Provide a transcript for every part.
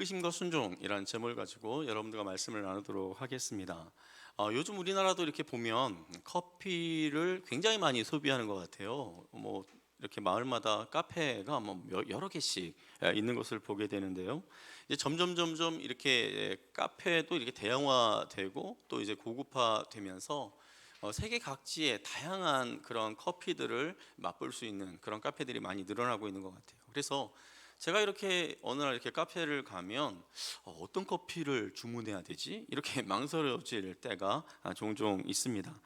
이끄심과 순종이라는 제목을 가지고 여러분들과 말씀을 나누도록 하겠습니다. 요즘 우리나라도 이렇게 보면 커피를 굉장히 많이 소비하는 것 같아요. 이렇게 마을마다 카페가 여러 개씩 있는 것을 보게 되는데요. 이제 점점 이렇게 카페도 이렇게 대형화되고 또 이제 고급화되면서 세계 각지의 다양한 그런 커피들을 맛볼 수 있는 그런 카페들이 많이 늘어나고 있는 것 같아요. 그래서 제가 이렇게 어느 날 이렇게 카페를 가면 어떤 커피를 주문해야 되지? 이렇게 망설여질 때가 종종 있습니다.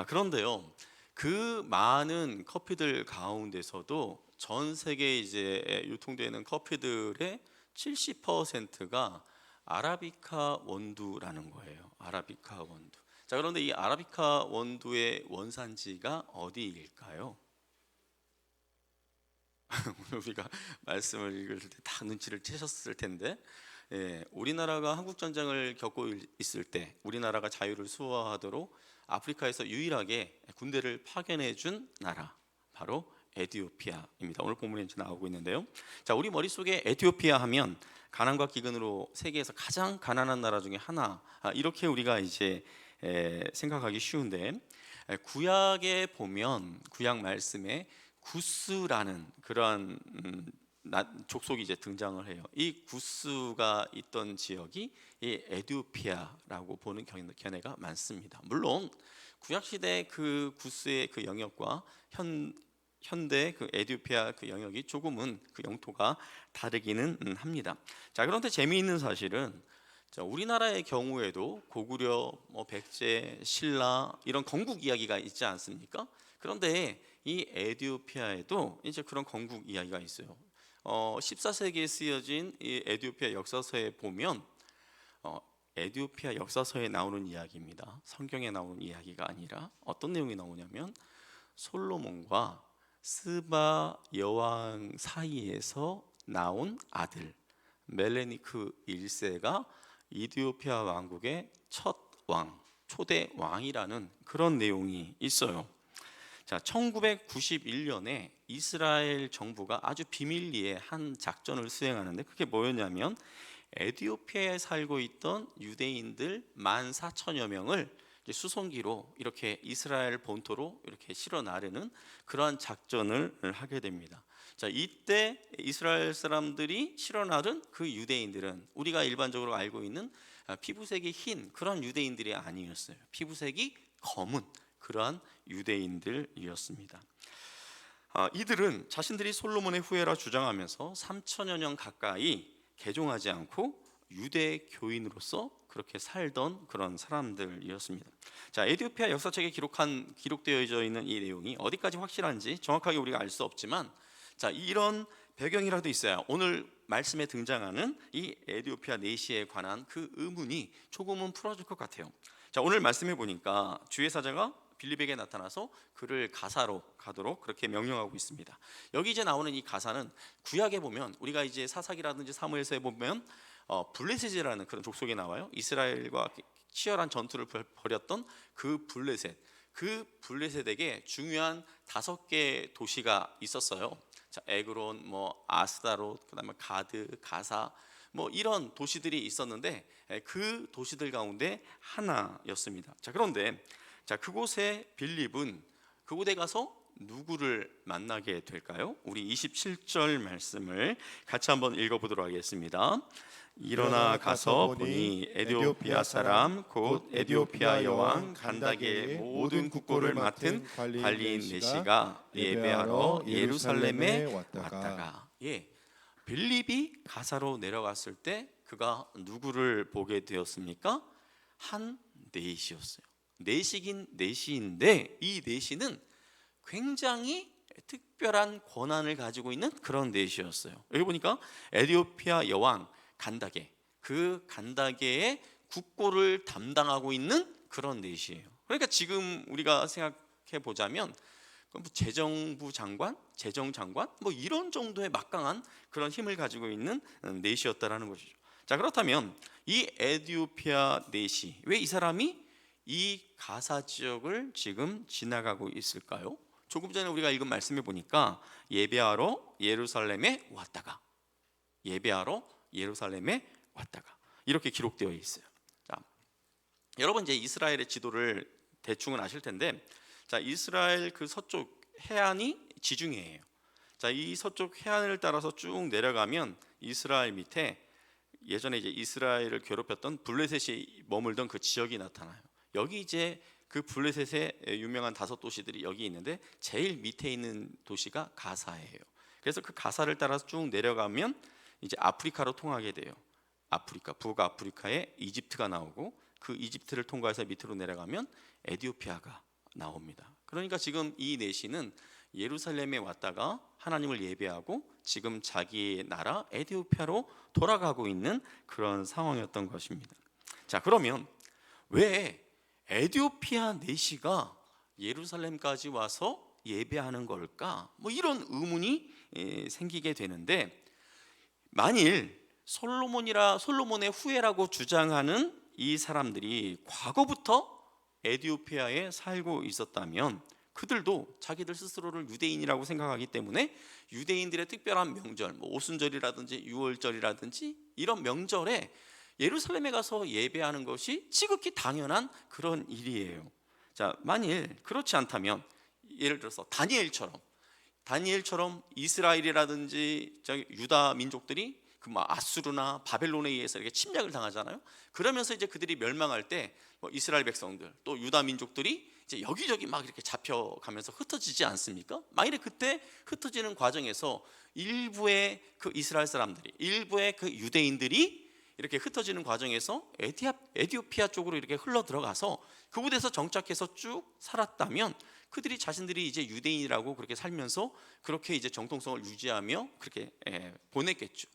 그런데요, 그 많은 커피들 가운데서도 전 세계에 이제 유통되는 커피들의 70%가 아라비카 원두라는 거예요. 아라비카 원두. 자, 그런데 이 아라비카 원두의 원산지가 어디일까요? 오늘 우리가 말씀을 읽을 때 다 눈치를 채셨을 텐데, 우리나라가 한국 전쟁을 겪고 있을 때 우리나라가 자유를 수호하도록 아프리카에서 유일하게 군대를 파견해 준 나라, 바로 에티오피아입니다. 오늘 본문에 나오고 있는데요. 자, 우리 머릿속에 에티오피아 하면 가난과 기근으로 세계에서 가장 가난한 나라 중에 하나, 이렇게 우리가 이제 생각하기 쉬운데, 구약에 보면 구약 말씀에 구스라는 그러한 족속이 이제 등장을 해요. 이 구스가 있던 지역이 이 에티오피아라고 보는 견해가 많습니다. 물론 구약 시대 그 구스의 그 영역과 현대 그 에티오피아 그 영역이 조금은 그 영토가 다르기는 합니다. 자, 그런데 재미있는 사실은, 자, 우리나라의 경우에도 고구려, 백제, 신라 이런 건국 이야기가 있지 않습니까? 그런데 이 에티오피아에도 이제 그런 건국 이야기가 있어요. 14세기에 쓰여진 이 에티오피아 역사서에 보면 에티오피아 역사서에 나오는 이야기입니다. 성경에 나오는 이야기가 아니라 어떤 내용이 나오냐면 솔로몬과 스바 여왕 사이에서 나온 아들 멜레니크 1세가 이디오피아 왕국의 첫 왕, 초대 왕이라는 그런 내용이 있어요. 자, 1991년에 이스라엘 정부가 아주 비밀리에 한 작전을 수행하는데, 그게 뭐였냐면 에티오피아에 살고 있던 유대인들 14,000여 명을 수송기로 이렇게 이스라엘 본토로 이렇게 실어 나르는 그러한 작전을 하게 됩니다. 자, 이때 이스라엘 사람들이 실어 나른 그 유대인들은 우리가 일반적으로 알고 있는 피부색이 흰 그런 유대인들이 아니었어요. 피부색이 검은 그러한 유대인들이었습니다. 이들은 자신들이 솔로몬의 후예라 주장하면서 3천여 년 가까이 개종하지 않고 유대 교인으로서 그렇게 살던 그런 사람들이었습니다. 자, 에티오피아 역사책에 기록되어져 있는 이 내용이 어디까지 확실한지 정확하게 우리가 알 수 없지만, 자, 이런 배경이라도 있어야 오늘 말씀에 등장하는 이 에티오피아 내시에 관한 그 의문이 조금은 풀어질 것 같아요. 자, 오늘 말씀해 보니까 주의 사자가 빌립에게 나타나서 그를 가사로 가도록 그렇게 명령하고 있습니다. 여기 이제 나오는 이 가사는 구약에 보면 우리가 이제 사사기라든지 사무엘서에 보면 블레셋이라는 그런 족속이 나와요. 이스라엘과 치열한 전투를 벌였던 그 블레셋에게 중요한 5개 도시가 있었어요. 자, 에그론, 아스다롯, 그다음에 가드, 가사, 이런 도시들이 있었는데 그 도시들 가운데 하나였습니다. 자, 그런데 그곳에 빌립은 그곳에 가서 누구를 만나게 될까요? 우리 27절 말씀을 같이 한번 읽어보도록 하겠습니다. 일어나 가서 보니 에티오피아 사람 곧 에티오피아 여왕 간다게의 모든 국고를 맡은 관리인 내시가 예배하러 예루살렘에 왔다가, 빌립이 가사로 내려갔을 때 그가 누구를 보게 되었습니까? 한 내시였어요. 내시긴 내시인데 이 내시는 굉장히 특별한 권한을 가지고 있는 그런 내시였어요. 여기 보니까 에티오피아 여왕 간다게, 그 간다게의 국고를 담당하고 있는 그런 내시예요. 그러니까 지금 우리가 생각해 보자면 재정부 장관, 재정장관 이런 정도의 막강한 그런 힘을 가지고 있는 내시였다라는 것이죠. 자, 그렇다면 이 에티오피아 내시, 왜 이 사람이 이 가사 지역을 지금 지나가고 있을까요? 조금 전에 우리가 읽은 말씀에 보니까 예배하러 예루살렘에 왔다가 왔다가 이렇게 기록되어 있어요. 자, 여러분 이제 이스라엘의 지도를 대충은 아실 텐데, 자, 이스라엘 그 서쪽 해안이 지중해예요. 자, 이 서쪽 해안을 따라서 쭉 내려가면 이스라엘 밑에 예전에 이제 이스라엘을 괴롭혔던 블레셋이 머물던 그 지역이 나타나요. 여기 이제 그 블레셋의 유명한 5도시들이 여기 있는데 제일 밑에 있는 도시가 가사예요. 그래서 그 가사를 따라서 쭉 내려가면 이제 아프리카로 통하게 돼요. 아프리카, 북아프리카에 이집트가 나오고 그 이집트를 통과해서 밑으로 내려가면 에티오피아가 나옵니다. 그러니까 지금 이 내시는 예루살렘에 왔다가 하나님을 예배하고 지금 자기 나라 에티오피아로 돌아가고 있는 그런 상황이었던 것입니다. 자, 그러면 왜 에티오피아 내시가 예루살렘까지 와서 예배하는 걸까? 뭐 이런 의문이 생기게 되는데, 만일 솔로몬의 후예라고 주장하는 이 사람들이 과거부터 에티오피아에 살고 있었다면 그들도 자기들 스스로를 유대인이라고 생각하기 때문에 유대인들의 특별한 명절, 뭐 오순절이라든지 유월절이라든지 이런 명절에 예루살렘에 가서 예배하는 것이 지극히 당연한 그런 일이에요. 자, 만일 그렇지 않다면 예를 들어서 다니엘처럼 이스라엘이라든지 유다 민족들이 그 아수르나 바벨론에 의해서 이렇게 침략을 당하잖아요. 그러면서 이제 그들이 멸망할 때 이스라엘 백성들 또 유다 민족들이 이제 여기저기 막 이렇게 잡혀가면서 흩어지지 않습니까? 만일에 그때 흩어지는 과정에서 일부의 그 이스라엘 사람들이, 일부의 그 유대인들이 이렇게 흩어지는 과정에서 에티오피아 쪽으로 이렇게 흘러 들어가서 그곳에서 정착해서 쭉 살았다면 그들이 자신들이 이제 유대인이라고 그렇게 살면서 그렇게 이제 정통성을 유지하며 그렇게 보냈겠죠.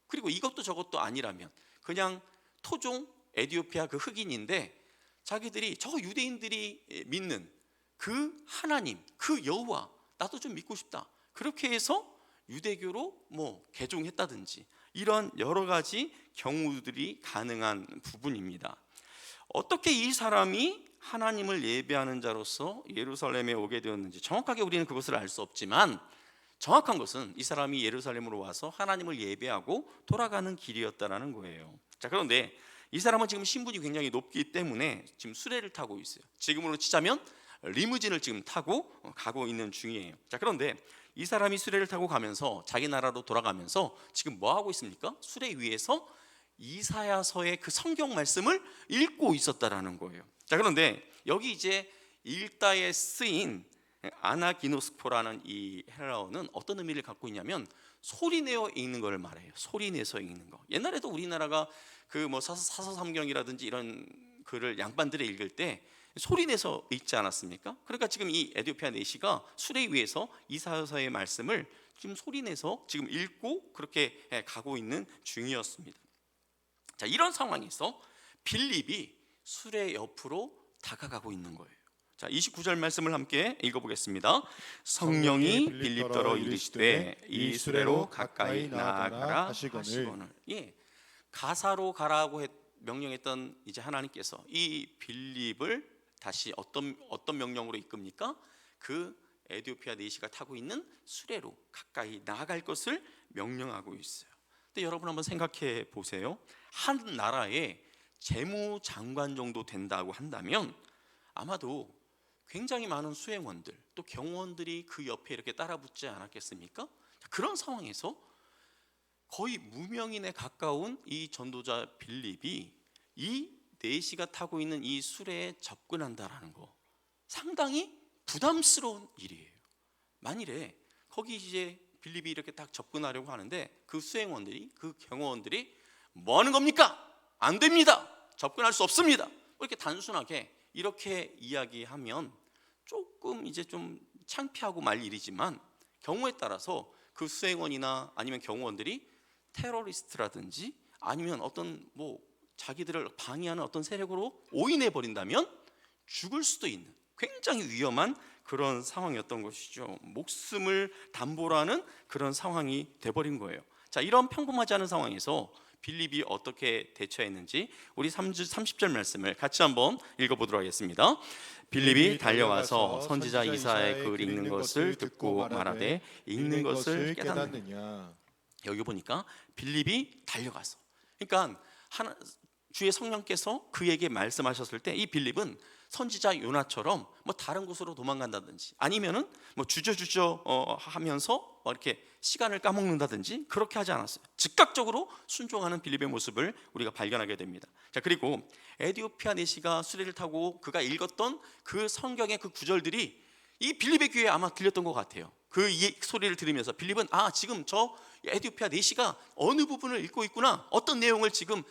그리고 이것도 저것도 아니라면 그냥 토종 에티오피아 그 흑인인데 자기들이 저 유대인들이 믿는 그 하나님, 그 여호와 나도 좀 믿고 싶다, 그렇게 해서 유대교로 뭐 개종했다든지 이런 여러 가지 경우들이 가능한 부분입니다. 어떻게 이 사람이 하나님을 예배하는 자로서 예루살렘에 오게 되었는지 정확하게 우리는 그것을 알 수 없지만, 정확한 것은 이 사람이 예루살렘으로 와서 하나님을 예배하고 돌아가는 길이었다라는 거예요. 자, 그런데 이 사람은 지금 신분이 굉장히 높기 때문에 지금 수레를 타고 있어요. 지금으로 치자면 리무진을 지금 타고 가고 있는 중이에요. 자, 그런데 이 사람이 수레를 타고 가면서 자기 나라로 돌아가면서 지금 뭐 하고 있습니까? 수레 위에서 이사야서의 그 성경 말씀을 읽고 있었다라는 거예요. 자, 그런데 여기 이제 일다에 쓰인 아나기노스코라는 이 헬라어는 어떤 의미를 갖고 있냐면 소리내어 읽는 걸 말해요. 소리내서 읽는 거. 옛날에도 우리나라가 그 뭐 사서삼경이라든지 이런 글을 양반들이 읽을 때 소리내서 읽지 않았습니까? 그러니까 지금 이 에티오피아 내시가 수레 위에서 이사야서의 말씀을 지금 소리내서 지금 읽고 그렇게 가고 있는 중이었습니다. 자, 이런 상황에서 빌립이 수레 옆으로 다가가고 있는 거예요. 자, 29절 말씀을 함께 읽어보겠습니다. 성령이 빌립더러 이르시되 이 수레로 가까이 나아가라 하시거늘. 가사로 가라고 명령했던 이제 하나님께서 이 빌립을 다시 어떤 명령으로 이끕니까? 그 에티오피아 내시가 타고 있는 수레로 가까이 나아갈 것을 명령하고 있어요. 근데 여러분 한번 생각해 보세요. 한 나라의 재무장관 정도 된다고 한다면 아마도 굉장히 많은 수행원들 또 경호원들이 그 옆에 이렇게 따라붙지 않았겠습니까? 그런 상황에서 거의 무명인에 가까운 이 전도자 빌립이 이 내시가 타고 있는 이 수레에 접근한다라는 거 상당히 부담스러운 일이에요. 만일에 거기 이제 빌립이 이렇게 딱 접근하려고 하는데 그 수행원들이, 그 경호원들이 뭐 하는 겁니까? 안 됩니다. 접근할 수 없습니다. 이렇게 단순하게 이렇게 이야기하면 조금 이제 좀 창피하고 말 일이지만 경우에 따라서 그 수행원이나 아니면 경호원들이 테러리스트라든지 아니면 어떤 뭐 자기들을 방해하는 어떤 세력으로 오인해 버린다면 죽을 수도 있는 굉장히 위험한 그런 상황이었던 것이죠. 목숨을 담보로 하는 그런 상황이 돼버린 거예요. 자, 이런 평범하지 않은 상황에서 빌립이 어떻게 대처했는지 우리 30절 말씀을 같이 한번 읽어보도록 하겠습니다. 빌립이 달려와서 선지자 이사야의 글 읽는 것을 듣고 말하되 읽는 것을 깨닫느냐. 여기 보니까 빌립이 달려가서 그러니까 주의 성령께서 그에게 말씀하셨을 때 이 빌립은 선지자 요나처럼 뭐 다른 곳으로 도망간다든지 아니면은 뭐 주저주저 하면서 이렇게 시간을 까먹는다든지 그렇게 하지 않았어요. 즉각적으로 순종하는 빌립의 모습을 우리가 발견하게 됩니다. 자, 그리고 에디오피아 내시가 수레를 타고 그가 읽었던 그 성경의 그 구절들이 이 빌립의 귀에 아마 들렸던 것 같아요. 그 소리를 들으면서 빌립은 지금 저 에디오피아 내시가 어느 부분을 읽고 있구나, 어떤 내용을 지금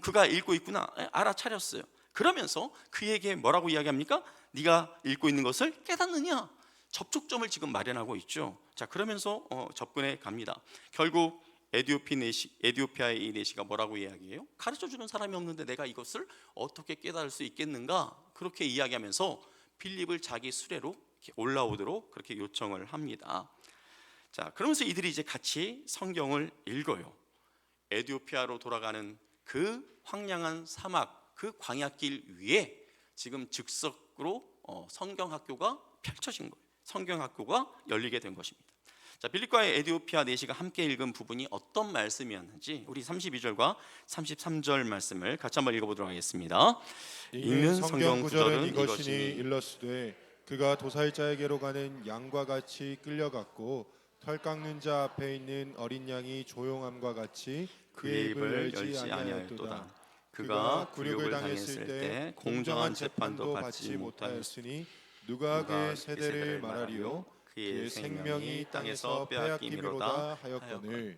그가 읽고 있구나 알아차렸어요. 그러면서 그에게 뭐라고 이야기합니까? 네가 읽고 있는 것을 깨닫느냐? 접촉점을 지금 마련하고 있죠. 자, 그러면서 접근해 갑니다. 결국 에디오피아의 이 내시가 뭐라고 이야기해요? 가르쳐주는 사람이 없는데 내가 이것을 어떻게 깨달을 수 있겠는가? 그렇게 이야기하면서 빌립을 자기 수레로 올라오도록 그렇게 요청을 합니다. 자, 그러면서 이들이 이제 같이 성경을 읽어요. 에디오피아로 돌아가는 그 황량한 사막, 그 광야길 위에 지금 즉석으로 성경학교가 펼쳐진 거예요. 성경학교가 열리게 된 것입니다. 자, 빌립과 에디오피아 내시가 함께 읽은 부분이 어떤 말씀이었는지 우리 32절과 33절 말씀을 같이 한번 읽어보도록 하겠습니다. 읽는 성경 구절은 이것이니 일러스되 그가 도살자에게로 가는 양과 같이 끌려갔고 털 깎는 자 앞에 있는 어린 양이 조용함과 같이 그의 입을 열지 아니하였도다. 그가 굴욕을 당했을 때 공정한 재판도 받지 못하였으니 누가 그의 세대를 말하리요? 그의 생명이 땅에서 빼앗김이로다 하였거늘.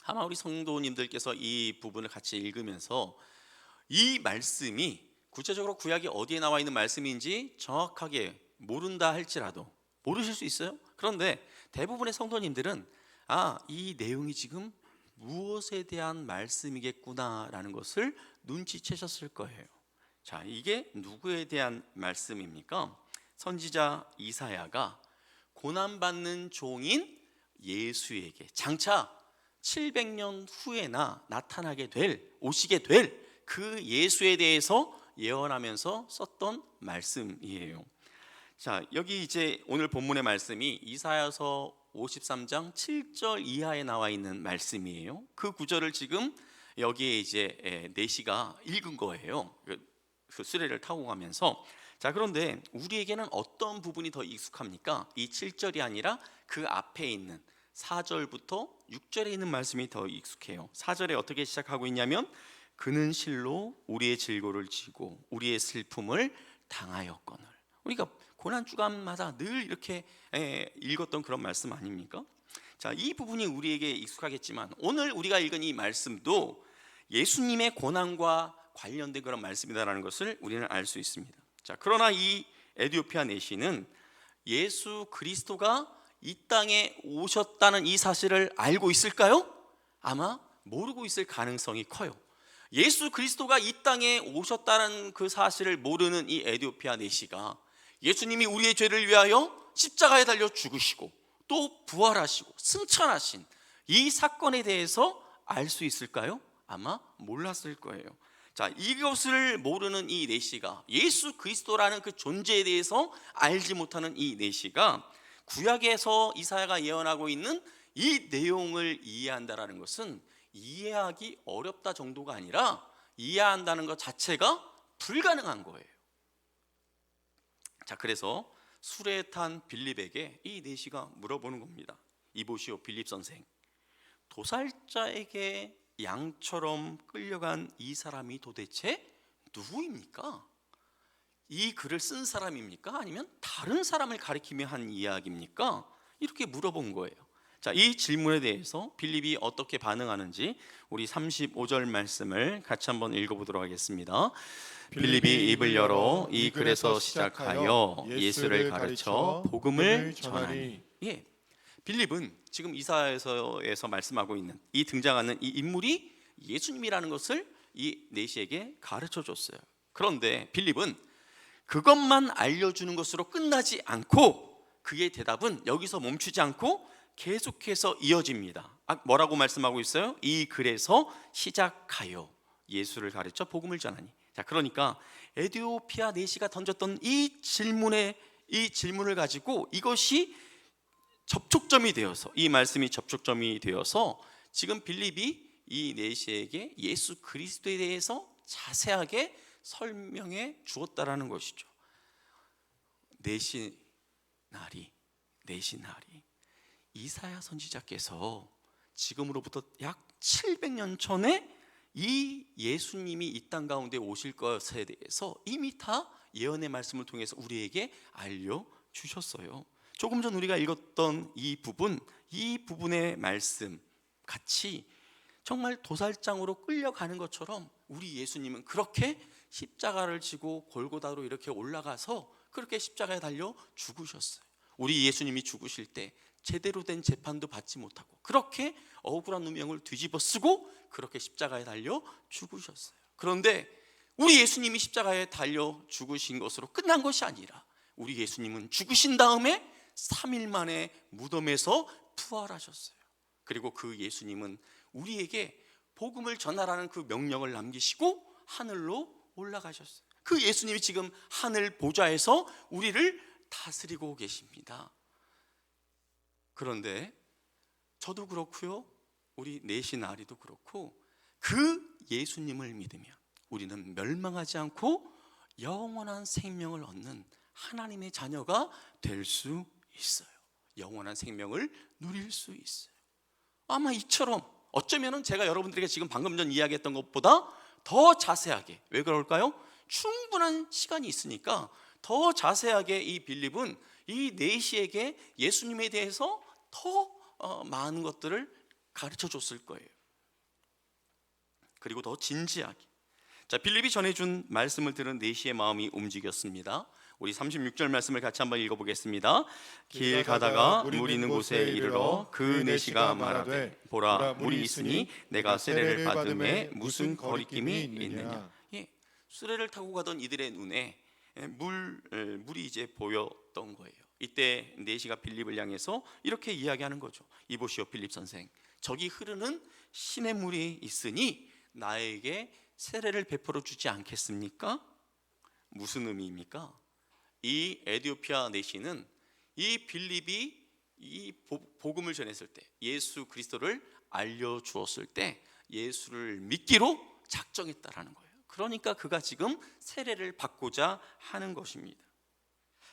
아마 우리 성도님들께서 이 부분을 같이 읽으면서 이 말씀이 구체적으로 구약이 어디에 나와 있는 말씀인지 정확하게 모른다 할지라도 모르실 수 있어요. 그런데 대부분의 성도님들은 이 내용이 지금 무엇에 대한 말씀이겠구나라는 것을 눈치채셨을 거예요. 자, 이게 누구에 대한 말씀입니까? 선지자 이사야가 고난받는 종인 예수에게 장차 700년 후에나 나타나게 오시게 될 그 예수에 대해서 예언하면서 썼던 말씀이에요. 자, 여기 이제 오늘 본문의 말씀이 이사야서 53장 7절 이하에 나와 있는 말씀이에요. 그 구절을 지금 여기에 이제 내시가 읽은 거예요. 그 수레를 타고 가면서. 자, 그런데 우리에게는 어떤 부분이 더 익숙합니까? 이 7절이 아니라 그 앞에 있는 4절부터 6절에 있는 말씀이 더 익숙해요. 4절에 어떻게 시작하고 있냐면 그는 실로 우리의 질고를 지고 우리의 슬픔을 당하였거늘. 우리가 고난 주간마다 늘 이렇게 읽었던 그런 말씀 아닙니까? 자, 이 부분이 우리에게 익숙하겠지만 오늘 우리가 읽은 이 말씀도 예수님의 고난과 관련된 그런 말씀이다라는 것을 우리는 알 수 있습니다. 자, 그러나 이 에디오피아 내시는 예수 그리스도가 이 땅에 오셨다는 이 사실을 알고 있을까요? 아마 모르고 있을 가능성이 커요. 예수 그리스도가 이 땅에 오셨다는 그 사실을 모르는 이 에디오피아 내시가 예수님이 우리의 죄를 위하여 십자가에 달려 죽으시고 또 부활하시고 승천하신 이 사건에 대해서 알 수 있을까요? 아마 몰랐을 거예요. 자, 이것을 모르는 이 내시가 예수 그리스도라는 그 존재에 대해서 알지 못하는 이 내시가 구약에서 이사야가 예언하고 있는 이 내용을 이해한다라는 것은 이해하기 어렵다 정도가 아니라 이해한다는 것 자체가 불가능한 거예요. 자, 그래서 수레에 탄 빌립에게 이 내시가 물어보는 겁니다. 이보시오 빌립 선생, 도살자에게 양처럼 끌려간 이 사람이 도대체 누구입니까? 이 글을 쓴 사람입니까? 아니면 다른 사람을 가리키며 한 이야기입니까? 이렇게 물어본 거예요. 자, 이 질문에 대해서 빌립이 어떻게 반응하는지 우리 35절 말씀을 같이 한번 읽어보도록 하겠습니다. 빌립이 입을 열어 이 글에서 시작하여 예수를 가르쳐 복음을 전하니. 예, 빌립은 지금 이사야에서 말씀하고 있는 이 등장하는 이 인물이 예수님이라는 것을 이 내시에게 가르쳐 줬어요. 그런데 빌립은 그것만 알려주는 것으로 끝나지 않고 그의 대답은 여기서 멈추지 않고 계속해서 이어집니다. 뭐라고 말씀하고 있어요? 이 글에서 시작하여 예수를 가르쳐 복음을 전하니. 자, 그러니까 에디오피아 내시가 던졌던 이 질문을 가지고 이것이 접촉점이 되어서 이 말씀이 접촉점이 되어서 지금 빌립이 이 내시에게 예수 그리스도에 대해서 자세하게 설명해 주었다라는 것이죠. 내시 날이 이사야 선지자께서 지금으로부터 약 700년 전에 이 예수님이 이 땅 가운데 오실 것에 대해서 이미 다 예언의 말씀을 통해서 우리에게 알려주셨어요. 조금 전 우리가 읽었던 이 부분의 말씀 같이 정말 도살장으로 끌려가는 것처럼 우리 예수님은 그렇게 십자가를 지고 골고다로 이렇게 올라가서 그렇게 십자가에 달려 죽으셨어요. 우리 예수님이 죽으실 때 제대로 된 재판도 받지 못하고 그렇게 억울한 누명을 뒤집어 쓰고 그렇게 십자가에 달려 죽으셨어요. 그런데 우리 예수님이 십자가에 달려 죽으신 것으로 끝난 것이 아니라 우리 예수님은 죽으신 다음에 3일 만에 무덤에서 부활하셨어요. 그리고 그 예수님은 우리에게 복음을 전하라는 그 명령을 남기시고 하늘로 올라가셨어요. 그 예수님이 지금 하늘 보좌에서 우리를 다스리고 계십니다. 그런데 저도 그렇고요, 우리 내신 아리도 그렇고 그 예수님을 믿으면 우리는 멸망하지 않고 영원한 생명을 얻는 하나님의 자녀가 될 수 있어요. 영원한 생명을 누릴 수 있어요. 아마 이처럼 어쩌면 제가 여러분들에게 지금 방금 전 이야기했던 것보다 더 자세하게, 왜 그럴까요? 충분한 시간이 있으니까 더 자세하게 이 빌립은 이 내시에게 예수님에 대해서 더 많은 것들을 가르쳐 줬을 거예요. 그리고 더 진지하게. 자, 빌립이 전해준 말씀을 들은 내시의 마음이 움직였습니다. 우리 36절 말씀을 같이 한번 읽어보겠습니다. 길 가다가 물 있는 곳에 이르러 그 내시가 말하되 보라 물이 있으니 내가 세례를 받음에 무슨 거리낌이 있느냐. 수레를 타고 가던 이들의 눈에 물이 이제 보였던 거예요. 이때 내시가 빌립을 향해서 이렇게 이야기하는 거죠. 이보시오 빌립 선생, 저기 흐르는 시냇물이 있으니 나에게 세례를 베풀어 주지 않겠습니까? 무슨 의미입니까? 이 에티오피아 내시는 이 빌립이 이 복음을 전했을 때, 예수 그리스도를 알려주었을 때 예수를 믿기로 작정했다라는 거예요. 그러니까 그가 지금 세례를 받고자 하는 것입니다.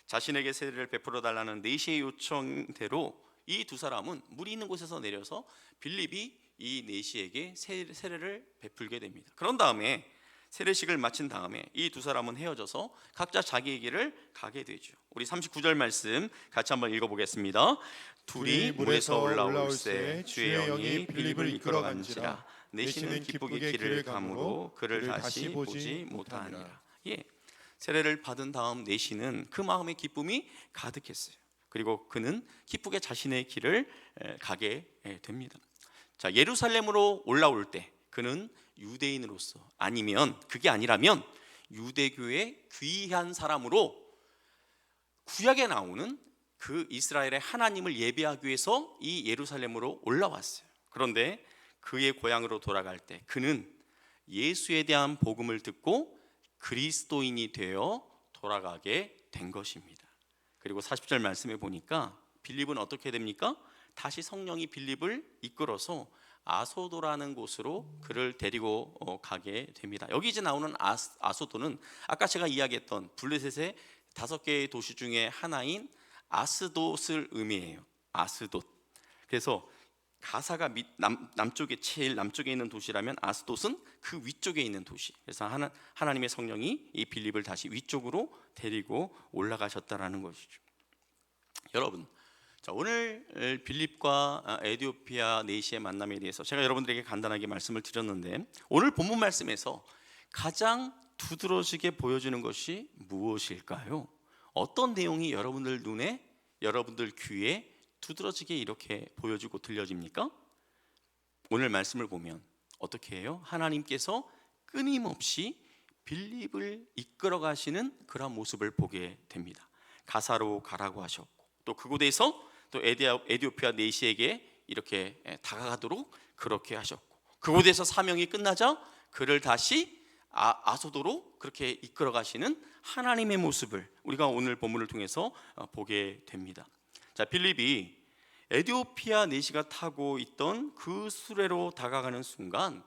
자신에게 세례를 베풀어 달라는 내시의 요청대로 이 두 사람은 물이 있는 곳에서 내려서 빌립이 이 내시에게 세례를 베풀게 됩니다. 그런 다음에 세례식을 마친 다음에 이 두 사람은 헤어져서 각자 자기의 길을 가게 되죠. 우리 39절 말씀 같이 한번 읽어보겠습니다. 둘이 물에서 올라올새 주의 영이 빌립을 이끌어간지라 내시는 기쁘게 길을 가므로 그를 다시 보지 못하니라. 세례를 받은 다음 내시는 그 마음의 기쁨이 가득했어요. 그리고 그는 기쁘게 자신의 길을 가게 됩니다. 자, 예루살렘으로 올라올 때 그는 유대인으로서, 아니면 그게 아니라면 유대교의 귀한 사람으로 구약에 나오는 그 이스라엘의 하나님을 예배하기 위해서 이 예루살렘으로 올라왔어요. 그런데 그의 고향으로 돌아갈 때 그는 예수에 대한 복음을 듣고 그리스도인이 되어 돌아가게 된 것입니다. 그리고 40절 말씀에 보니까 빌립은 어떻게 됩니까? 다시 성령이 빌립을 이끌어서 아소도라는 곳으로 그를 데리고 가게 됩니다. 여기 이제 나오는 아소도는 아까 제가 이야기했던 블레셋의 5개의 도시 중에 하나인 아스돗을 의미해요. 아스돗. 그래서 가사가 남쪽에, 제일 남쪽에 있는 도시라면 아스돗은 그 위쪽에 있는 도시. 그래서 하나님의 성령이 이 빌립을 다시 위쪽으로 데리고 올라가셨다라는 것이죠. 여러분, 자, 오늘 빌립과 에티오피아 내시의 만남에 대해서 제가 여러분들에게 간단하게 말씀을 드렸는데, 오늘 본문 말씀에서 가장 두드러지게 보여주는 것이 무엇일까요? 어떤 내용이 여러분들 눈에, 여러분들 귀에 두드러지게 이렇게 보여지고 들려집니까? 오늘 말씀을 보면 어떻게 해요? 하나님께서 끊임없이 빌립을 이끌어 가시는 그런 모습을 보게 됩니다. 가사로 가라고 하셨고, 또 그곳에서 또 에티오피아 내시에게 이렇게 다가가도록 그렇게 하셨고, 그곳에서 사명이 끝나자 그를 다시 아소도로 그렇게 이끌어 가시는 하나님의 모습을 우리가 오늘 본문을 통해서 보게 됩니다. 자, 빌립이 에디오피아 내시가 타고 있던 그 수레로 다가가는 순간,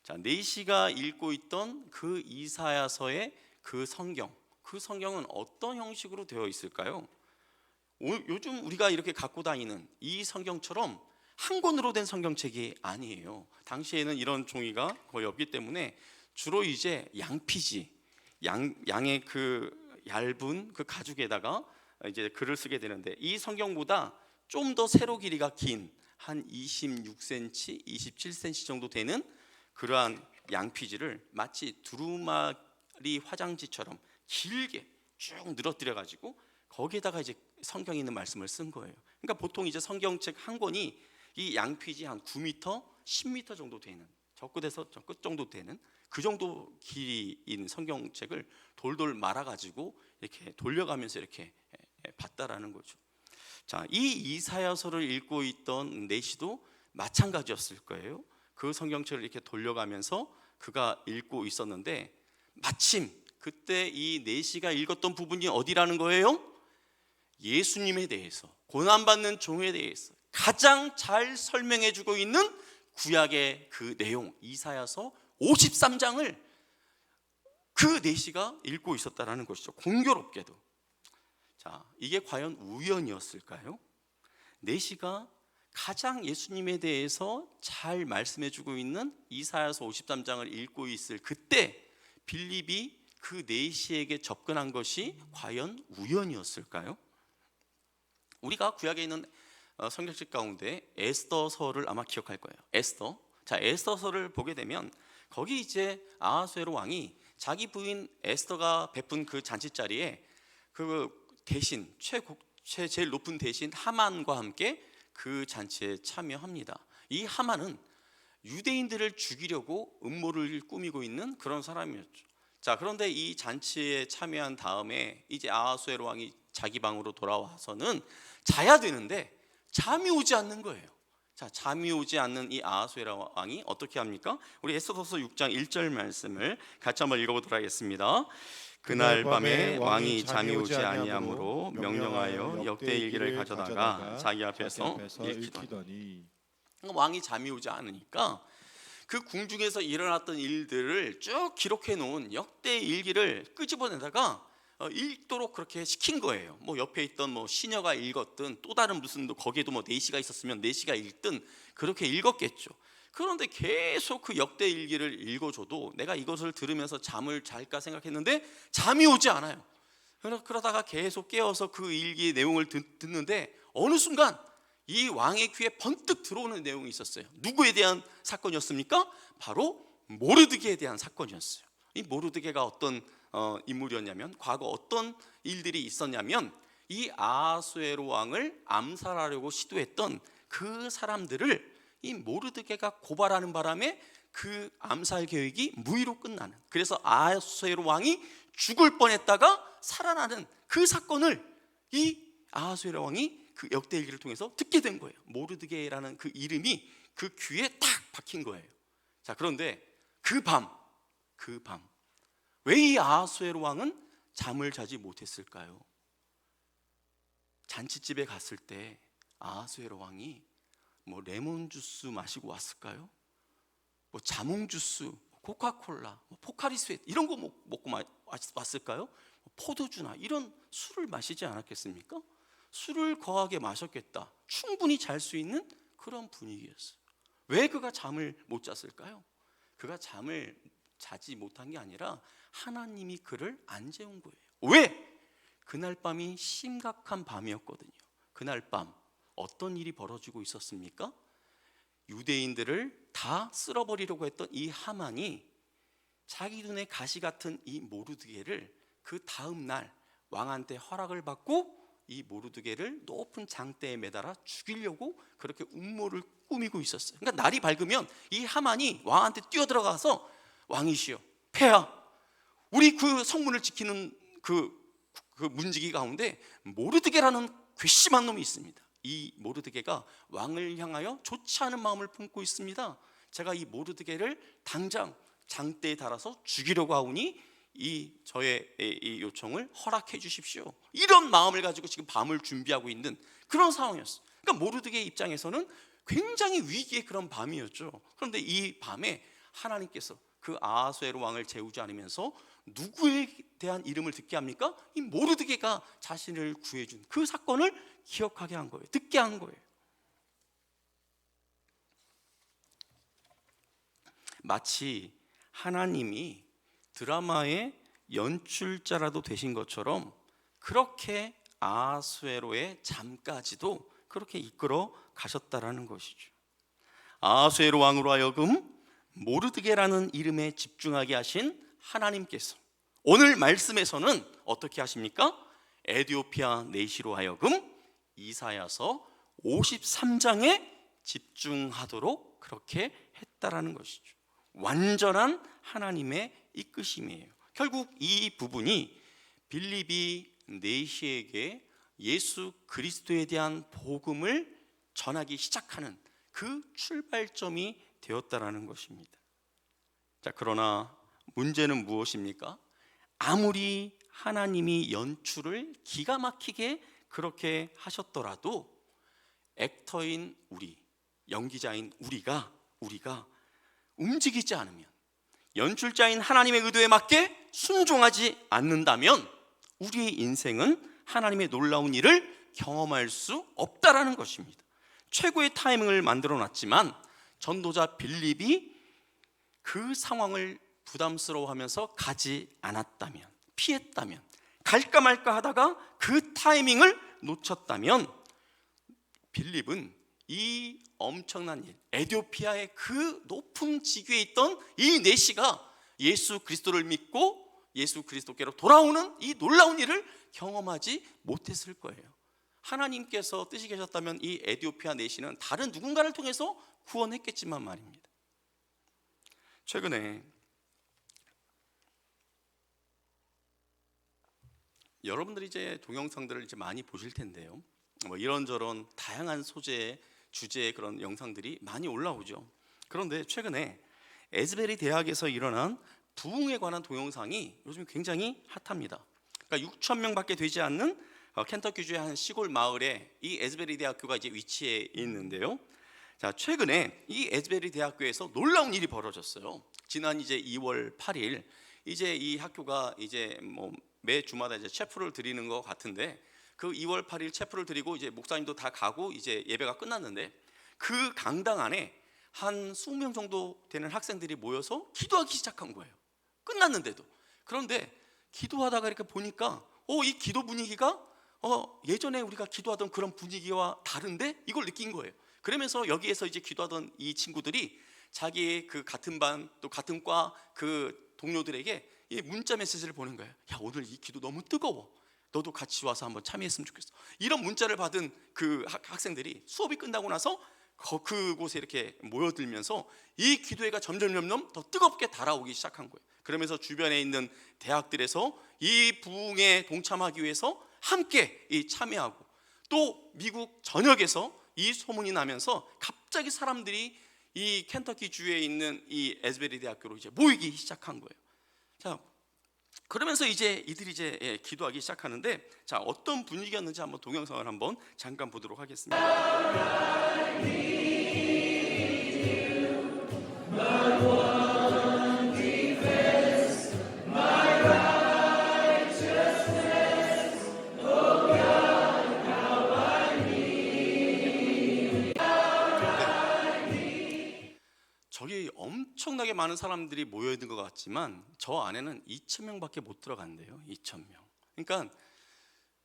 자, 내시가 읽고 있던 그 이사야서의 그 성경은 어떤 형식으로 되어 있을까요? 요즘 우리가 이렇게 갖고 다니는 이 성경처럼 한 권으로 된 성경책이 아니에요. 당시에는 이런 종이가 거의 없기 때문에 주로 이제 양의 그 얇은 그 가죽에다가 이제 글을 쓰게 되는데, 이 성경보다 좀 더 세로 길이가 긴 한 26cm, 27cm 정도 되는 그러한 양피지를 마치 두루마리 화장지처럼 길게 쭉 늘어뜨려 가지고 거기에다가 이제 성경에 있는 말씀을 쓴 거예요. 그러니까 보통 이제 성경책 한 권이 이 양피지 한 9m, 10m 정도 되는, 저 끝에서 저 끝 정도 되는 그 정도 길이인 성경책을 돌돌 말아 가지고 이렇게 돌려가면서 이렇게 봤다라는 거죠. 자, 이 이사야서를 읽고 있던 내시도 마찬가지였을 거예요. 그 성경책을 이렇게 돌려가면서 그가 읽고 있었는데, 마침 그때 이 내시가 읽었던 부분이 어디라는 거예요? 예수님에 대해서, 고난받는 종에 대해서 가장 잘 설명해주고 있는 구약의 그 내용, 이사야서 53장을 그 내시가 읽고 있었다라는 것이죠. 공교롭게도. 자, 이게 과연 우연이었을까요? 내시가 가장 예수님에 대해서 잘 말씀해주고 있는 이사야서 53장을 읽고 있을 그때 빌립이 그 내시에게 접근한 것이 과연 우연이었을까요? 우리가 구약에 있는 성경책 가운데 에스더서를 아마 기억할 거예요. 에스더. 자, 에스더서를 보게 되면 거기 이제 아하수에로 왕이 자기 부인 에스더가 베푼 그 잔치자리에 그 대신 제일 높은 대신 하만과 함께 그 잔치에 참여합니다. 이 하만은 유대인들을 죽이려고 음모를 꾸미고 있는 그런 사람이었죠. 자, 그런데 이 잔치에 참여한 다음에 이제 아하수에로 왕이 자기 방으로 돌아와서는 자야 되는데 잠이 오지 않는 거예요. 자, 잠이 오지 않는 이 아하수에로 왕이 어떻게 합니까? 우리 에스더서 6장 1절 말씀을 같이 한번 읽어보도록 하겠습니다. 그날 밤에 왕이 잠이 오지 아니하므로 명령하여 역대일기를 가져다가 자기 앞에서 읽히더니. 왕이 잠이 오지 않으니까 그 궁중에서 일어났던 일들을 쭉 기록해 놓은 역대일기를 끄집어내다가 읽도록 그렇게 시킨 거예요. 뭐 옆에 있던 뭐 시녀가 읽었든 또 다른 무슨 거기에도 뭐 내시가 있었으면 내시가 읽든 그렇게 읽었겠죠. 그런데 계속 그 역대일기를 읽어줘도 내가 이것을 들으면서 잠을 잘까 생각했는데 잠이 오지 않아요. 그러다가 계속 깨어서 그 일기의 내용을 듣는데 어느 순간 이 왕의 귀에 번뜩 들어오는 내용이 있었어요. 누구에 대한 사건이었습니까? 바로 모르드게에 대한 사건이었어요. 이 모르드게가 어떤 인물이었냐면, 과거 어떤 일들이 있었냐면, 이 아하수에로 왕을 암살하려고 시도했던 그 사람들을 이 모르드게가 고발하는 바람에 그 암살 계획이 무의로 끝나는, 그래서 아하수에로 왕이 죽을 뻔했다가 살아나는 그 사건을 이 아하수에로 왕이 그 역대일기를 통해서 듣게 된 거예요. 모르드게라는 그 이름이 그 귀에 딱 박힌 거예요. 자, 그런데 그 밤 왜 이 아하수에로 왕은 잠을 자지 못했을까요? 잔치집에 갔을 때 아하수에로 왕이 뭐 레몬 주스 마시고 왔을까요? 뭐 자몽 주스, 코카콜라, 포카리 스웨트 이런 거 먹고 왔을까요? 포도주나 이런 술을 마시지 않았겠습니까? 술을 거하게 마셨겠다. 충분히 잘 수 있는 그런 분위기였어요. 왜 그가 잠을 못 잤을까요? 그가 잠을 자지 못한 게 아니라 하나님이 그를 안 재운 거예요. 왜? 그날 밤이 심각한 밤이었거든요. 그날 밤 어떤 일이 벌어지고 있었습니까? 유대인들을 다 쓸어버리려고 했던 이 하만이 자기 눈에 가시 같은 이 모르드게를 그 다음 날 왕한테 허락을 받고 이 모르드게를 높은 장대에 매달아 죽이려고 그렇게 음모를 꾸미고 있었어요. 그러니까 날이 밝으면 이 하만이 왕한테 뛰어들어가서 왕이시여, 폐하, 우리 그 성문을 지키는 그 문지기 가운데 모르드게라는 괘씸한 놈이 있습니다. 이 모르드게가 왕을 향하여 좋지 않은 마음을 품고 있습니다. 제가 이 모르드게를 당장 장대에 달아서 죽이려고 하오니 저의 이 요청을 허락해 주십시오. 이런 마음을 가지고 지금 밤을 준비하고 있는 그런 상황이었어요. 그러니까 모르드게의 입장에서는 굉장히 위기의 그런 밤이었죠. 그런데 이 밤에 하나님께서 그 아하수에로 왕을 재우지 않으면서 누구에 대한 이름을 듣게 합니까? 이 모르드게가 자신을 구해준 그 사건을 기억하게 한 거예요. 듣게 한 거예요. 마치 하나님이 드라마의 연출자라도 되신 것처럼 그렇게 아하수에로의 잠까지도 그렇게 이끌어 가셨다라는 것이죠. 아하수에로 왕으로 하여금 모르드게라는 이름에 집중하게 하신 하나님께서 오늘 말씀에서는 어떻게 하십니까? 에디오피아 내시로 하여금 이사야서 53장에 집중하도록 그렇게 했다라는 것이죠. 완전한 하나님의 이끄심이에요. 결국 이 부분이 빌립이 내시에게 예수 그리스도에 대한 복음을 전하기 시작하는 그 출발점이 되었다라는 것입니다. 자, 그러나 문제는 무엇입니까? 아무리 하나님이 연출을 기가 막히게 그렇게 하셨더라도 액터인 우리, 연기자인 우리가 움직이지 않으면, 연출자인 하나님의 의도에 맞게 순종하지 않는다면 우리의 인생은 하나님의 놀라운 일을 경험할 수 없다라는 것입니다. 최고의 타이밍을 만들어 놨지만 전도자 빌립이 그 상황을 부담스러워하면서 가지 않았다면, 피했다면, 갈까 말까 하다가 그 타이밍을 놓쳤다면 빌립은 이 엄청난 일, 에디오피아의 그 높은 지위에 있던 이 내시가 예수 그리스도를 믿고 예수 그리스도께로 돌아오는 이 놀라운 일을 경험하지 못했을 거예요. 하나님께서 뜻이 계셨다면 이 에디오피아 내시는 다른 누군가를 통해서 구원했겠지만 말입니다. 최근에 여러분들이 이제 동영상들을 이제 많이 보실 텐데요. 뭐 이런저런 다양한 소재의 주제의 그런 영상들이 많이 올라오죠. 그런데 최근에 에즈베리 대학에서 일어난 부흥에 관한 동영상이 요즘 굉장히 핫합니다. 그러니까 6천 명밖에 되지 않는 켄터키주의 한 시골 마을에 이 에즈베리 대학교가 이제 위치해 있는데요. 자, 최근에 이 에즈베리 대학교에서 놀라운 일이 벌어졌어요. 지난 이제 2월 8일 이제 이 학교가 이제 뭐 매 주마다 이제 체프를 드리는 것 같은데 그 2월 8일 체프를 드리고 이제 목사님도 다 가고 이제 예배가 끝났는데 그 강당 안에 한 20명 정도 되는 학생들이 모여서 기도하기 시작한 거예요. 끝났는데도. 그런데 기도하다가 이렇게 보니까 이 기도 분위기가 예전에 우리가 기도하던 그런 분위기와 다른데 이걸 느낀 거예요. 그러면서 여기에서 이제 기도하던 이 친구들이 자기의 그 같은 반 또 같은 과 그 동료들에게 이 문자 메시지를 보낸 거예요. 야, 오늘 이 기도 너무 뜨거워. 너도 같이 와서 한번 참여했으면 좋겠어. 이런 문자를 받은 그 학생들이 수업이 끝나고 나서 그곳에 이렇게 모여들면서 이 기도회가 점점 더 뜨겁게 달아오기 시작한 거예요. 그러면서 주변에 있는 대학들에서 이 부흥에 동참하기 위해서 함께 참여하고 또 미국 전역에서 이 소문이 나면서 갑자기 사람들이 이 켄터키 주에 있는 이 에즈베리 대학교로 이제 모이기 시작한 거예요. 자, 그러면서 이제 이들이 이제 기도하기 시작하는데 자, 어떤 분위기였는지 한번 동영상을 한번 잠깐 보도록 하겠습니다. 저기 엄청나게 많은 사람들이 모여있는 것 같지만 저 안에는 2,000명밖에 못 들어간대요. 2,000명. 그러니까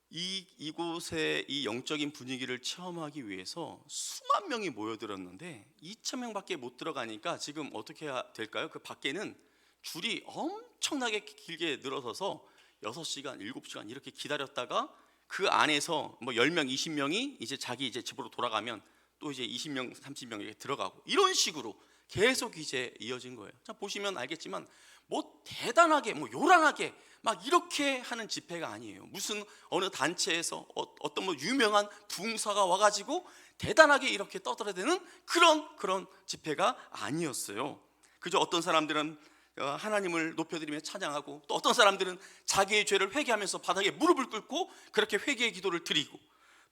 이곳의 이 영적인 분위기를 체험하기 위해서 수만 명이 모여들었는데 2,000명밖에 못 들어가니까 지금 어떻게 해야 될까요? 그 밖에는 줄이 엄청나게 길게 늘어서서 6시간, 7시간 이렇게 기다렸다가 그 안에서 뭐 10명, 20명이 이제 자기 이제 집으로 돌아가면 또 이제 20명, 30명 이렇게 들어가고 이런 식으로 계속 이제 이어진 거예요. 자, 보시면 알겠지만 뭐 대단하게 뭐 요란하게 막 이렇게 하는 집회가 아니에요. 무슨 어느 단체에서 어떤 뭐 유명한 부흥사가 와가지고 대단하게 이렇게 떠들어대는 그런 집회가 아니었어요. 그저 어떤 사람들은 하나님을 높여드리며 찬양하고 또 어떤 사람들은 자기의 죄를 회개하면서 바닥에 무릎을 꿇고 그렇게 회개의 기도를 드리고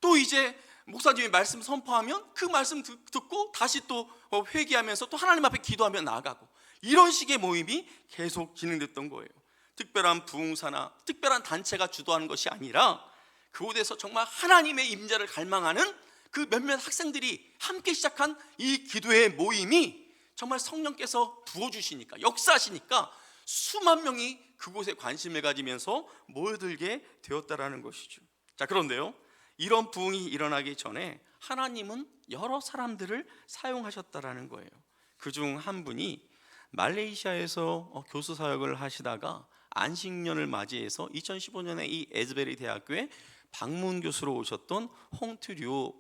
또 이제 목사님이 말씀 선포하면 그 말씀 듣고 다시 또 회개하면서 또 하나님 앞에 기도하며 나아가고, 이런 식의 모임이 계속 진행됐던 거예요. 특별한 부흥사나 특별한 단체가 주도하는 것이 아니라 그곳에서 정말 하나님의 임재를 갈망하는 그 몇몇 학생들이 함께 시작한 이 기도의 모임이 정말 성령께서 부어주시니까, 역사하시니까 수만 명이 그곳에 관심을 가지면서 모여들게 되었다라는 것이죠. 자, 그런데요, 이런 부흥이 일어나기 전에 하나님은 여러 사람들을 사용하셨다라는 거예요. 그중 한 분이 말레이시아에서 교수 사역을 하시다가 안식년을 맞이해서 2015년에 이 에즈베리 대학교에 방문 교수로 오셨던 홍투류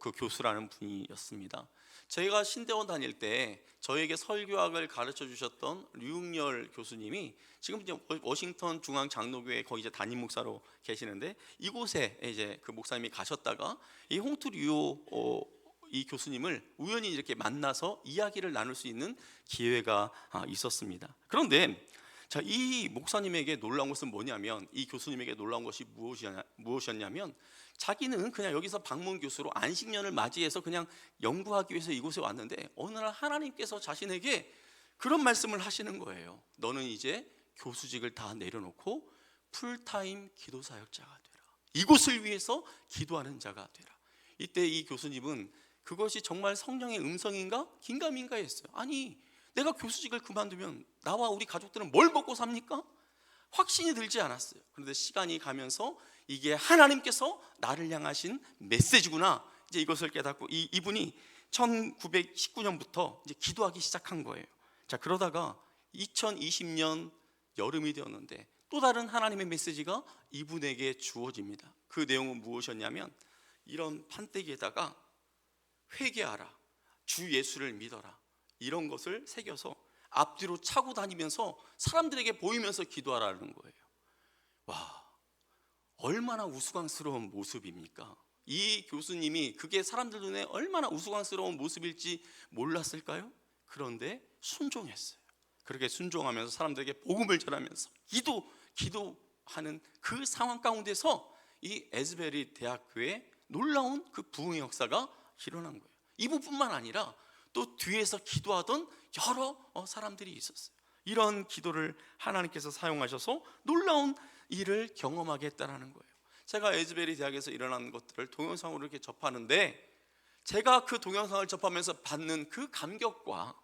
그 교수라는 분이었습니다. 저희가 신대원 다닐 때 저에게 설교학을 가르쳐 주셨던 류응열 교수님이 지금 이제 워싱턴 중앙 장로교회 거기 이제 담임 목사로 계시는데, 이곳에 이제 그 목사님이 가셨다가 이 홍투류 이 교수님을 우연히 이렇게 만나서 이야기를 나눌 수 있는 기회가 있었습니다. 그런데 자, 이 목사님에게 놀라운 것은 뭐냐면, 이 교수님에게 놀라운 것이 무엇이었냐면, 자기는 그냥 여기서 방문 교수로 안식년을 맞이해서 그냥 연구하기 위해서 이곳에 왔는데 어느 날 하나님께서 자신에게 그런 말씀을 하시는 거예요. 너는 이제 교수직을 다 내려놓고 풀타임 기도 사역자가 되라. 이곳을 위해서 기도하는 자가 되라. 이때 이 교수님은 그것이 정말 성령의 음성인가 긴가민가 했어요. 아니, 내가 교수직을 그만두면 나와 우리 가족들은 뭘 먹고 삽니까? 확신이 들지 않았어요. 그런데 시간이 가면서 이게 하나님께서 나를 향하신 메시지구나, 이제 이것을 깨닫고 이분이 1919년부터 이제 기도하기 시작한 거예요. 자, 그러다가 2020년 여름이 되었는데 또 다른 하나님의 메시지가 이분에게 주어집니다. 그 내용은 무엇이었냐면, 이런 판때기에다가 회개하라, 주 예수를 믿어라, 이런 것을 새겨서 앞뒤로 차고 다니면서 사람들에게 보이면서 기도하라는 거예요. 와, 얼마나 우스꽝스러운 모습입니까? 이 교수님이 그게 사람들 눈에 얼마나 우스꽝스러운 모습일지 몰랐을까요? 그런데 순종했어요. 그렇게 순종하면서 사람들에게 복음을 전하면서 기도하는 그 상황 가운데서 이 에즈베리 대학교에 놀라운 그 부흥의 역사가 일어난 거예요. 이분뿐만 아니라 또 뒤에서 기도하던 여러 사람들이 있었어요. 이런 기도를 하나님께서 사용하셔서 놀라운 일을 경험하게 했다는 거예요. 제가 에즈베리 대학에서 일어난 것들을 동영상으로 이렇게 접하는데, 제가 그 동영상을 접하면서 받는 그 감격과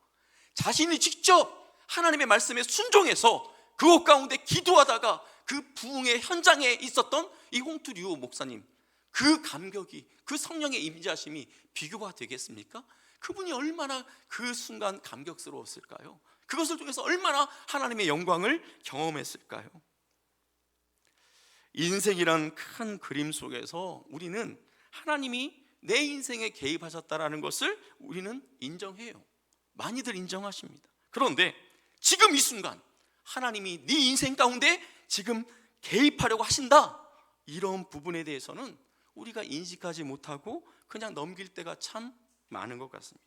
자신이 직접 하나님의 말씀에 순종해서 그곳 가운데 기도하다가 그 부흥의 현장에 있었던 이 홍투류 목사님, 그 감격이, 그 성령의 임재하심이 비교가 되겠습니까? 그분이 얼마나 그 순간 감격스러웠을까요? 그것을 통해서 얼마나 하나님의 영광을 경험했을까요? 인생이란 큰 그림 속에서 우리는 하나님이 내 인생에 개입하셨다는 것을 우리는 인정해요. 많이들 인정하십니다. 그런데 지금 이 순간 하나님이 네 인생 가운데 지금 개입하려고 하신다, 이런 부분에 대해서는 우리가 인식하지 못하고 그냥 넘길 때가 참 많은 것 같습니다.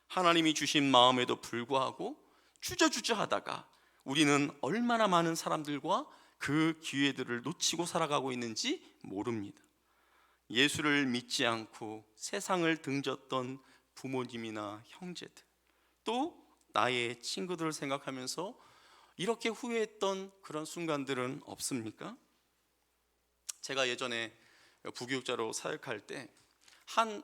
하나님이 주신 마음에도 불구하고 주저주저 하다가 우리는 얼마나 많은 사람들과 그 기회들을 놓치고 살아가고 있는지 모릅니다. 예수를 믿지 않고 세상을 등졌던 부모님이나 형제들, 또 나의 친구들을 생각하면서 이렇게 후회했던 그런 순간들은 없습니까? 제가 예전에 부교육자로 사역할 때 한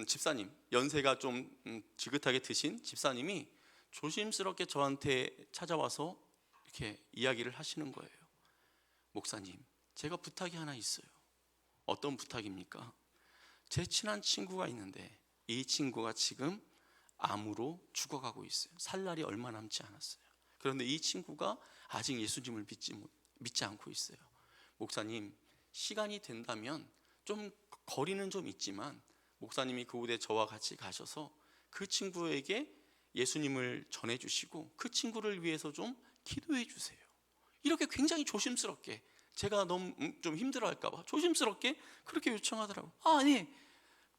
집사님, 연세가 좀 지긋하게 드신 집사님이 조심스럽게 저한테 찾아와서 이렇게 이야기를 하시는 거예요. 목사님, 제가 부탁이 하나 있어요. 어떤 부탁입니까? 제 친한 친구가 있는데 이 친구가 지금 암으로 죽어가고 있어요. 살 날이 얼마 남지 않았어요. 그런데 이 친구가 아직 예수님을 믿지 않고 있어요. 목사님, 시간이 된다면 좀 거리는 좀 있지만 목사님이 그곳에 저와 같이 가셔서 그 친구에게 예수님을 전해주시고 그 친구를 위해서 좀 기도해 주세요. 이렇게 굉장히 조심스럽게, 제가 너무 좀 힘들어할까 봐 조심스럽게 그렇게 요청하더라고요. 네,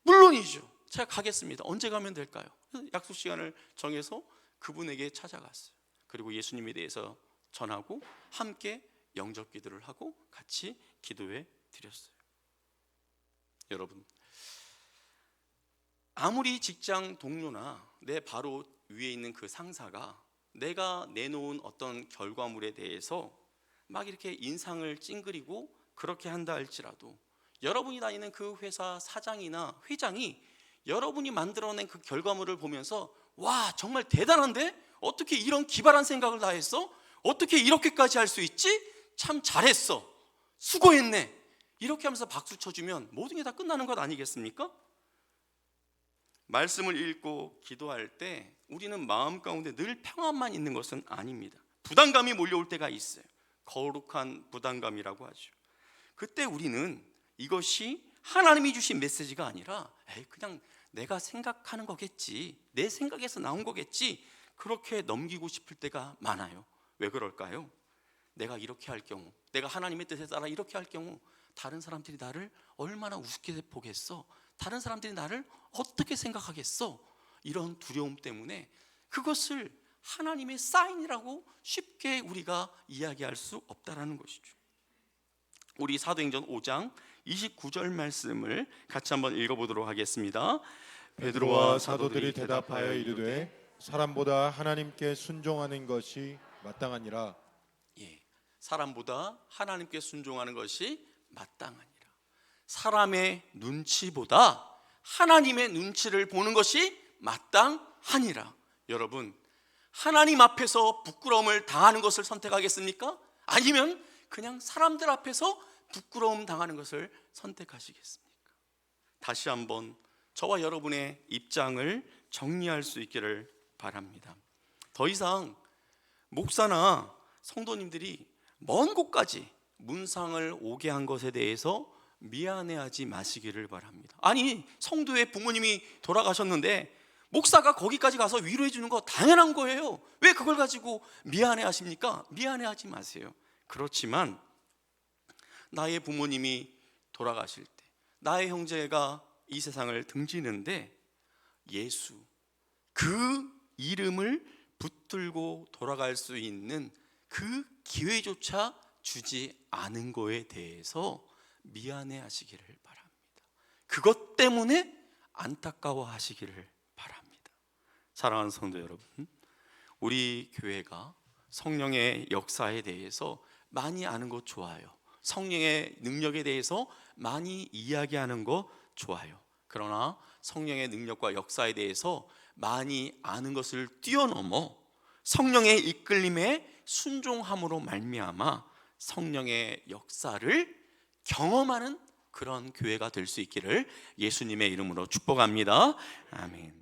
물론이죠. 제가 가겠습니다. 언제 가면 될까요? 약속 시간을 정해서 그분에게 찾아갔어요. 그리고 예수님에 대해서 전하고 함께 영접 기도를 하고 같이 기도해 드렸어요. 여러분, 아무리 직장 동료나 내 바로 위에 있는 그 상사가 내가 내놓은 어떤 결과물에 대해서 막 이렇게 인상을 찡그리고 그렇게 한다 할지라도, 여러분이 다니는 그 회사 사장이나 회장이 여러분이 만들어낸 그 결과물을 보면서 와, 정말 대단한데? 어떻게 이런 기발한 생각을 다 했어? 어떻게 이렇게까지 할 수 있지? 참 잘했어, 수고했네, 이렇게 하면서 박수 쳐주면 모든 게 다 끝나는 것 아니겠습니까? 말씀을 읽고 기도할 때 우리는 마음 가운데 늘 평안만 있는 것은 아닙니다. 부담감이 몰려올 때가 있어요. 거룩한 부담감이라고 하죠. 그때 우리는 이것이 하나님이 주신 메시지가 아니라 그냥 내가 생각하는 거겠지, 내 생각에서 나온 거겠지, 그렇게 넘기고 싶을 때가 많아요. 왜 그럴까요? 내가 이렇게 할 경우, 내가 하나님의 뜻에 따라 이렇게 할 경우 다른 사람들이 나를 얼마나 우습게 보겠어? 다른 사람들이 나를 어떻게 생각하겠어? 이런 두려움 때문에 그것을 하나님의 사인이라고 쉽게 우리가 이야기할 수 없다라는 것이죠. 우리 사도행전 5장 29절 말씀을 같이 한번 읽어보도록 하겠습니다. 베드로와 사도들이 대답하여 이르되 사람보다 하나님께 순종하는 것이 마땅하니라. 사람보다 하나님께 순종하는 것이 마땅하니라. 사람의 눈치보다 하나님의 눈치를 보는 것이 마땅하니라. 여러분, 하나님 앞에서 부끄러움을 당하는 것을 선택하겠습니까? 아니면 그냥 사람들 앞에서 부끄러움 당하는 것을 선택하시겠습니까? 다시 한번 저와 여러분의 입장을 정리할 수 있기를 바랍니다. 더 이상 목사나 성도님들이 먼 곳까지 문상을 오게 한 것에 대해서 미안해하지 마시기를 바랍니다. 아니, 성도의 부모님이 돌아가셨는데 목사가 거기까지 가서 위로해 주는 거 당연한 거예요. 왜 그걸 가지고 미안해하십니까? 미안해하지 마세요. 그렇지만 나의 부모님이 돌아가실 때, 나의 형제가 이 세상을 등지는데 예수, 그 이름을 붙들고 돌아갈 수 있는 그 기회조차 주지 않은 거에 대해서 미안해 하시기를 바랍니다. 그것 때문에 안타까워 하시기를 바랍니다. 사랑하는 성도 여러분, 우리 교회가 성령의 역사에 대해서 많이 아는 것 좋아요. 성령의 능력에 대해서 많이 이야기하는 것 좋아요. 그러나 성령의 능력과 역사에 대해서 많이 아는 것을 뛰어넘어 성령의 이끌림에 순종함으로 말미암아 성령의 역사를 경험하는 그런 교회가 될 수 있기를 예수님의 이름으로 축복합니다. 아멘.